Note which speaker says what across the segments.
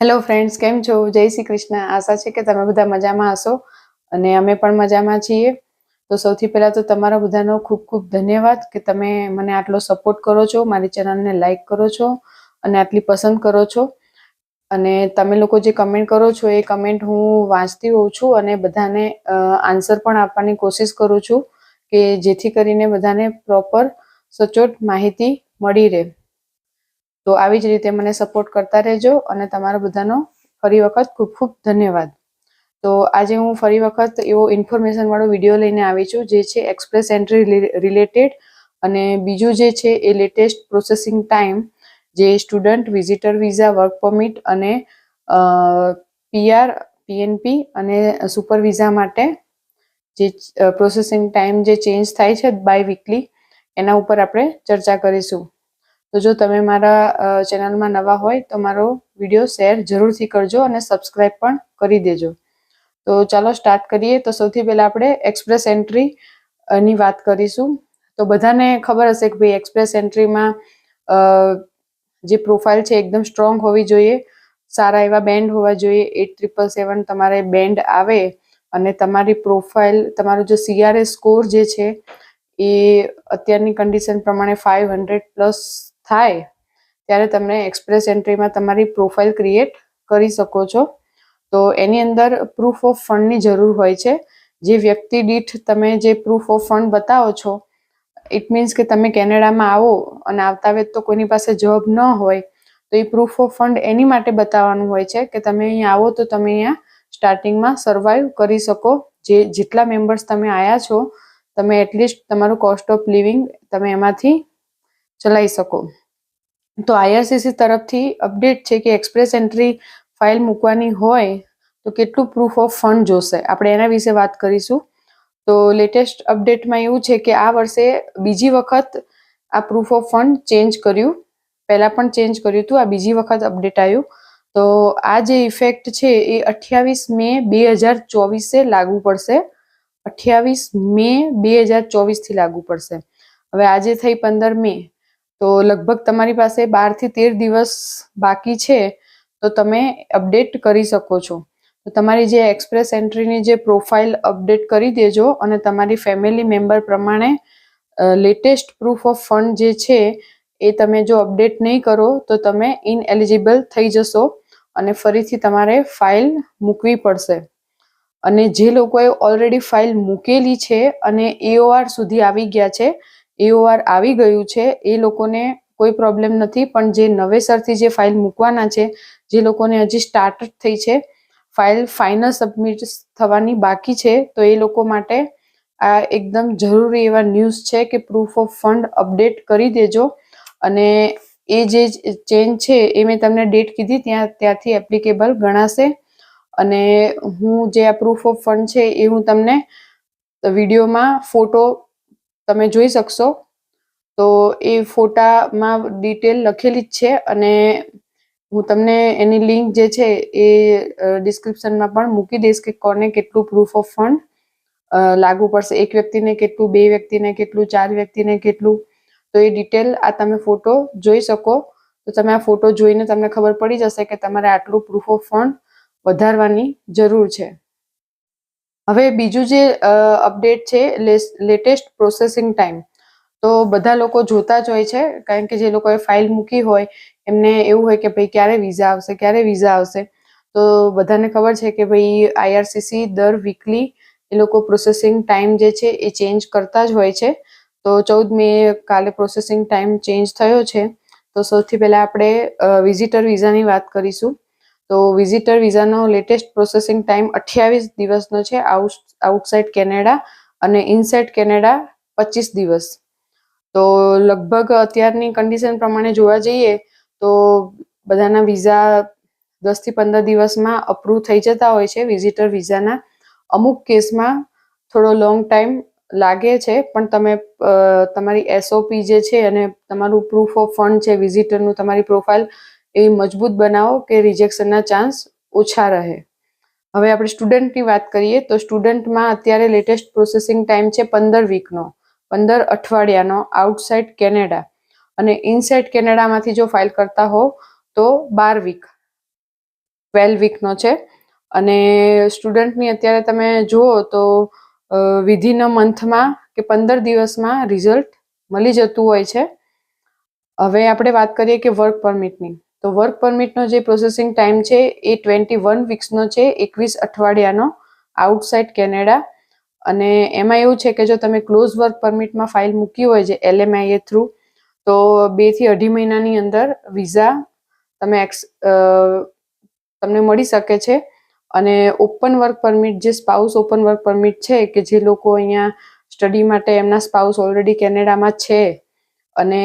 Speaker 1: Hello friends, કેમ છો? જય શ્રી કૃષ્ણ. આશા છે કે તમે બધા મજામાં હશો અને અમે પણ મજામાં છીએ. તો સૌથી પહેલાં તો તમારા બધાનો ખૂબ ખૂબ ધન્યવાદ કે તમે મને આટલો સપોર્ટ કરો છો, મારી ચેનલને લાઇક કરો છો અને આટલી પસંદ કરો છો. અને તમે લોકો જે કમેન્ટ કરો છો એ કમેન્ટ હું વાંચતી હોઉં છું અને બધાને આન્સર પણ આપવાની કોશિશ કરું છું કે જેથી કરીને બધાને પ્રોપર સચોટ માહિતી મળી રહે. તો આવી જ રીતે મને સપોર્ટ કરતા રહેજો અને તમારા બધાનો ફરી વખત ખૂબ ખૂબ ધન્યવાદ. તો આજે હું ફરી વખત એવો ઇન્ફોર્મેશનવાળો વિડીયો લઈને આવી છું જે છે એક્સપ્રેસ એન્ટ્રી રિલેટેડ, અને બીજું જે છે એ લેટેસ્ટ પ્રોસેસિંગ ટાઈમ જે student, visitor visa, work permit અને PR, PNP અને સુપર વિઝા માટે જે પ્રોસેસિંગ ટાઈમ જે ચેન્જ થાય છે બાય વીકલી, એના ઉપર આપણે ચર્ચા કરીશું. તો જો તમે મારા ચેનલમાં નવા હોય તો મારો વિડીયો શેર જરૂરથી કરજો અને સબસ્ક્રાઈબ પણ કરી દેજો. તો ચાલો સ્ટાર્ટ કરીએ. તો સૌથી પહેલાં આપણે એક્સપ્રેસ એન્ટ્રી ની વાત કરીશું. તો બધાને ખબર હશે કે ભાઈ એક્સપ્રેસ એન્ટ્રીમાં જે પ્રોફાઇલ છે એકદમ સ્ટ્રોંગ હોવી જોઈએ, સારા એવા બેન્ડ હોવા જોઈએ. 8777 તમારે બેન્ડ આવે અને તમારી પ્રોફાઇલ, તમારો જો CRS સ્કોર જે છે એ અત્યારની કન્ડિશન પ્રમાણે 500+ થાય ત્યારે તમે એક્સપ્રેસ એન્ટ્રીમાં તમારી પ્રોફાઇલ ક્રિએટ કરી શકો છો. તો એની અંદર પ્રૂફ ઓફ ફંડની જરૂર હોય છે. જે વ્યક્તિ દીઠ તમે જે પ્રૂફ ઓફ ફંડ બતાવો છો, ઇટ મીન્સ કે તમે કેનેડામાં આવો અને આવતા વેત તો કોઈની પાસે જોબ ન હોય, તો એ પ્રૂફ ઓફ ફંડ એની માટે બતાવવાનું હોય છે કે તમે અહીંયા આવો તો તમે અહીંયા સ્ટાર્ટિંગમાં સર્વાઈવ કરી શકો. જેટલા મેમ્બર્સ તમે આવ્યા છો, તમે એટલીસ્ટ તમારું કોસ્ટ ઓફ લિવિંગ તમે એમાંથી ચલાવી શકો. તો IRCC તરફથી અપડેટ છે કે એક્સપ્રેસ એન્ટ્રી ફાઇલ મૂકવાની હોય તો કેટલું પ્રૂફ ઓફ ફંડ જોશે, આપણે એના વિશે વાત કરીશું. તો લેટેસ્ટ અપડેટમાં એવું છે કે આ વર્ષે બીજી વખત આ પ્રૂફ ઓફ ફંડ ચેન્જ કર્યું. પહેલાં પણ ચેન્જ કર્યું હતું, આ બીજી વખત અપડેટ આવ્યું. તો આ જે ઇફેક્ટ છે એ 28 મે 2024 લાગુ પડશે. 28 મે 2024 લાગુ પડશે. હવે આજે થઈ 15 મે, તો લગભગ તમારી પાસે 12 થી 13 દિવસ બાકી છે, તો તમે અપડેટ કરી શકો છો. તો તમારી જે એક્સપ્રેસ એન્ટ્રીની જે પ્રોફાઇલ અપડેટ કરી દેજો અને તમારી ફેમિલી મેમ્બર પ્રમાણે લેટેસ્ટ પ્રૂફ ઓફ ફંડ જે છે એ તમે જો અપડેટ નહીં કરો તો તમે ઇનએલિજિબલ થઈ જશો અને ફરીથી તમારે ફાઇલ મૂકવી પડશે. અને જે લોકોએ ઓલરેડી ફાઇલ મૂકેલી છે અને AOR સુધી આવી ગયા છે, AOR આવી ગયું છે, એ લોકોને કોઈ પ્રોબ્લેમ નથી. પણ જે નવેસરથી જે ફાઇલ મૂકવાના છે, જે લોકોને હજી સ્ટાર્ટ થઈ છે, ફાઇલ ફાઇનલ સબમિટ થવાની બાકી છે, તો એ લોકો માટે આ એકદમ જરૂરી એવા ન્યૂઝ છે કે પ્રૂફ ઓફ ફંડ અપડેટ કરી દેજો. અને એ જે ચેન્જ છે એ મેં તમને ડેટ કીધી ત્યાંથી એપ્લિકેબલ ગણાશે. અને હું જે આ પ્રૂફ ઓફ ફંડ છે એ હું તમને વિડીયોમાં ફોટો તમે જોઈ શકશો. તો એ ફોટામાં ડિટેલ લખેલી જ છે અને હું તમને એની લિંક જે છે એ ડિસ્ક્રિપ્શનમાં પણ મૂકી દઈશ કે કોને કેટલું પ્રૂફ ઓફ ફંડ લાગુ પડશે, એક વ્યક્તિને કેટલું, 2 વ્યક્તિને કેટલું, 4 વ્યક્તિને કેટલું. તો એ ડિટેલ આ તમે ફોટો જોઈ શકો. તો તમે આ ફોટો જોઈને તમને ખબર પડી જશે કે તમારે આટલું પ્રૂફ ઓફ ફંડ વધારવાની જરૂર છે. હવે બીજું જે અપડેટ છે, લેટેસ્ટ પ્રોસેસિંગ ટાઈમ. તો બધા લોકો જોતા જ હોય છે, કારણ કે જે લોકોએ ફાઇલ મૂકી હોય એમને એવું હોય કે ભાઈ ક્યારે વિઝા આવશે, ક્યારે વિઝા આવશે. તો બધાને ખબર છે કે ભાઈ IRCC દર વીકલી એ લોકો પ્રોસેસિંગ ટાઈમ જે છે એ ચેન્જ કરતા જ હોય છે. તો 14 મે કાલે પ્રોસેસિંગ ટાઈમ ચેન્જ થયો છે. તો સૌથી પહેલાં આપણે વિઝિટર વિઝાની વાત કરીશું. તો વિઝિટર વિઝાનો લેટેસ્ટ પ્રોસેસિંગ ટાઈમ 28 દિવસનો છે આઉટસાઇડ કેનેડા, અને ઇનસાઇડ કેનેડા 25 દિવસ. તો લગભગ અત્યારની કન્ડિશન પ્રમાણે જોવા જઈએ તો બધાના વિઝા 10 થી 15 દિવસમાં અપ્રૂવ થઈ જતા હોય છે વિઝિટર વિઝાના. અમુક કેસમાં થોડો લોંગ ટાઈમ લાગે છે, પણ તમે તમારી SOP જે છે અને તમારું પ્રૂફ ઓફ ફંડ છે વિઝિટરનું, તમારી પ્રોફાઇલ એ મજબૂત બનાવો કે રિજેક્શનના ચાન્સ ઓછા રહે. હવે આપણે સ્ટુડન્ટની વાત કરીએ તો સ્ટુડન્ટમાં અત્યારે લેટેસ્ટ પ્રોસેસિંગ ટાઈમ છે 15 વીકનો, 15 અઠવાડિયાનો આઉટસાઇડ કેનેડા. અને ઇનસાઇડ કેનેડામાંથી જો ફાઇલ કરતા હો તો 12 વીક. 12 વીકનો છે અને સ્ટુડન્ટની અત્યારે તમે જુઓ તો વિધિન અ મંથમાં કે 15 દિવસમાં રિઝલ્ટ મળી જતું હોય છે. હવે આપણે વાત કરીએ કે વર્ક પરમિટની, તો વર્ક પરમિટનો જે પ્રોસેસિંગ ટાઈમ છે એ 21 વીક્સનો છે, 21 અઠવાડિયાનો આઉટસાઇડ કેનેડા. અને એમાં એવું છે કે જો તમે ક્લોઝ વર્ક પરમિટમાં ફાઇલ મૂકી હોય છે LMIA થ્રુ, તો 2 થી 2.5 મહિનાની અંદર વિઝા તમને મળી શકે છે. અને ઓપન વર્ક પરમિટ, જે સ્પાઉસ ઓપન વર્ક પરમિટ છે, કે જે લોકો અહીંયા સ્ટડી માટે એમના સ્પાઉસ ઓલરેડી કેનેડામાં છે અને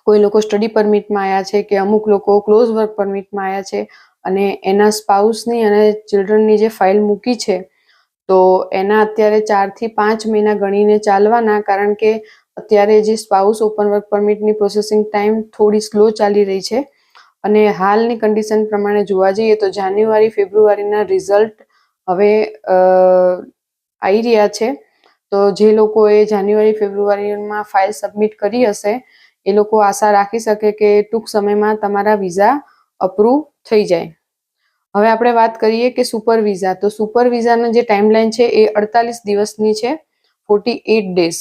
Speaker 1: કોઈ લોકો સ્ટડી પરમિટમાં આવ્યા છે કે અમુક લોકો ક્લોઝ વર્ક પરમિટમાં આવ્યા છે અને એના સ્પાઉસની અને ચિલ્ડ્રનની જે ફાઇલ મૂકી છે, તો એના અત્યારે 4 થી 5 મહિના ગણીને ચાલવાના, કારણ કે અત્યારે જે સ્પાઉસ ઓપન વર્ક પરમિટની પ્રોસેસિંગ ટાઈમ થોડી સ્લો ચાલી રહી છે. અને હાલની કન્ડિશન પ્રમાણે જોવા જઈએ તો જાન્યુઆરી ફેબ્રુઆરીના રિઝલ્ટ હવે આવી રહ્યા છે. તો જે લોકોએ જાન્યુઆરી ફેબ્રુઆરીમાં ફાઇલ સબમિટ કરી હશે એ લોકો આશા રાખી શકે કે ટૂંક સમયમાં તમારા વિઝા અપ્રૂવ થઈ જાય. હવે આપણે વાત કરીએ કે સુપર વિઝા, તો સુપર વિઝાનો જે ટાઈમલાઈન છે એ 48 દિવસની છે, 48 ડેઝ.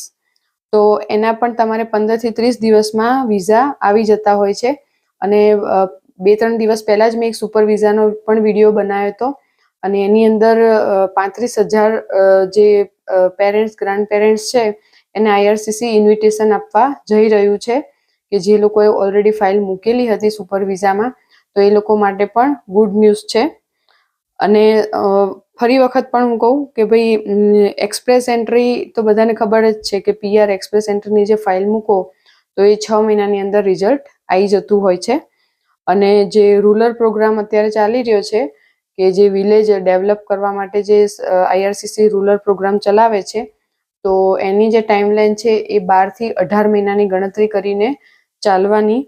Speaker 1: તો એના પણ તમારે 15 થી 30 દિવસમાં વિઝા આવી જતા હોય છે. અને 2-3 દિવસ પહેલા જ મેં એક સુપર વિઝાનો પણ વિડીયો બનાવ્યો હતો અને એની અંદર 35,000 જે પેરેન્ટ્સ, ગ્રાન્ડ પેરેન્ટ્સ છે એને IRCC ઇન્વિટેશન આપવા જઈ રહ્યું છે, કે જે લોકોએ ઓલરેડી ફાઇલ મૂકેલી હતી સુપર વિઝામાં, તો એ લોકો માટે પણ ગુડ ન્યૂઝ છે. અને ફરી વખત પણ હું કહું કે ભાઈ એક્સપ્રેસ એન્ટ્રી તો બધાને ખબર જ છે કે PR એક્સપ્રેસ એન્ટ્રીની જે ફાઇલ મૂકો તો એ 6 મહિનાની અંદર રિઝલ્ટ આવી જતું હોય છે. અને જે રૂરલ પ્રોગ્રામ અત્યારે ચાલી રહ્યો છે, કે જે વિલેજ ડેવલપ કરવા માટે જે IRCC રૂરલ પ્રોગ્રામ ચલાવે છે, તો એની જે ટાઈમલાઈન છે એ 12 થી 18 મહિનાની ગણતરી કરીને ચાલવાની.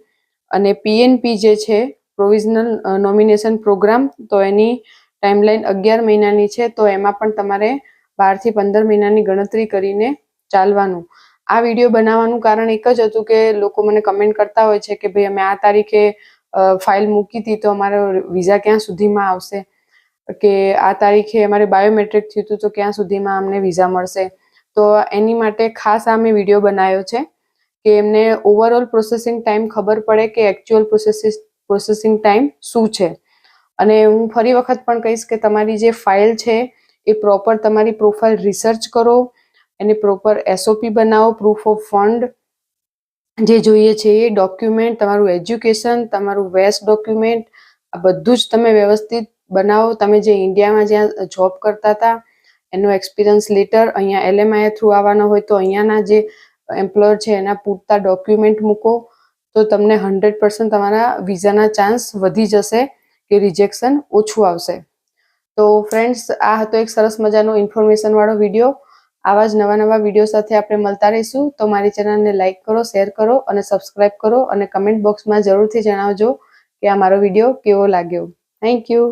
Speaker 1: અને PNP જે છે, પ્રોવિઝનલ નોમિનેશન પ્રોગ્રામ, તો એની ટાઈમલાઈન 11 મહિનાની છે, તો એમાં પણ તમારે 12 થી 15 મહિનાની ગણતરી કરીને ચાલવાનું. આ વિડીયો બનાવવાનું કારણ એક જ હતું કે લોકો મને કમેન્ટ કરતા હોય છે કે ભાઈ અમે આ તારીખે ફાઇલ મૂકી હતી તો અમારો વિઝા ક્યાં સુધીમાં આવશે, કે આ તારીખે અમારે બાયોમેટ્રિક થયું હતું તો ક્યાં સુધીમાં અમને વિઝા મળશે. તો એની માટે ખાસ આ મેં વિડીયો બનાવ્યો છે કે એમને ઓવરઓલ પ્રોસેસિંગ ટાઈમ ખબર પડે કે એકચ્યુઅલ પ્રોસેસિંગ ટાઈમ શું છે. અને હું ફરી વખત પણ કહીશ કે તમારી જે ફાઇલ છે એ પ્રોપર તમારી પ્રોફાઇલ રિસર્ચ કરો, એની પ્રોપર SOP બનાવો, પ્રૂફ ઓફ ફંડ જે જોઈએ છે એ ડોક્યુમેન્ટ, તમારું એજ્યુકેશન, તમારું વેસ્ટ ડોક્યુમેન્ટ, આ બધું જ તમે વ્યવસ્થિત બનાવો. તમે જે ઇન્ડિયામાં જ્યાં જોબ કરતા હતા એનો એક્સપિરિયન્સ લેટર, અહીંયા LMIA થ્રુ આવવાનો હોય તો અહીંયાના જે એમ્પ્લોયર છે એના પૂરતા ડોક્યુમેન્ટ મૂકો, તો તમને 100% તમારા વિઝાના ચાન્સ વધી જશે કે રિજેક્શન ઓછું આવશે. તો ફ્રેન્ડ્સ, આ હતો એક સરસ મજાનો ઇન્ફોર્મેશન વાળો વિડીયો. આવા જ નવા વિડીયો સાથે આપણે મળતા રહીશું. તો મારી ચેનલને લાઇક કરો, શેર કરો અને સબસ્ક્રાઇબ કરો અને કમેન્ટ બોક્સમાં જરૂરથી જણાવજો કે આ મારો વિડીયો કેવો લાગ્યો. Thank you.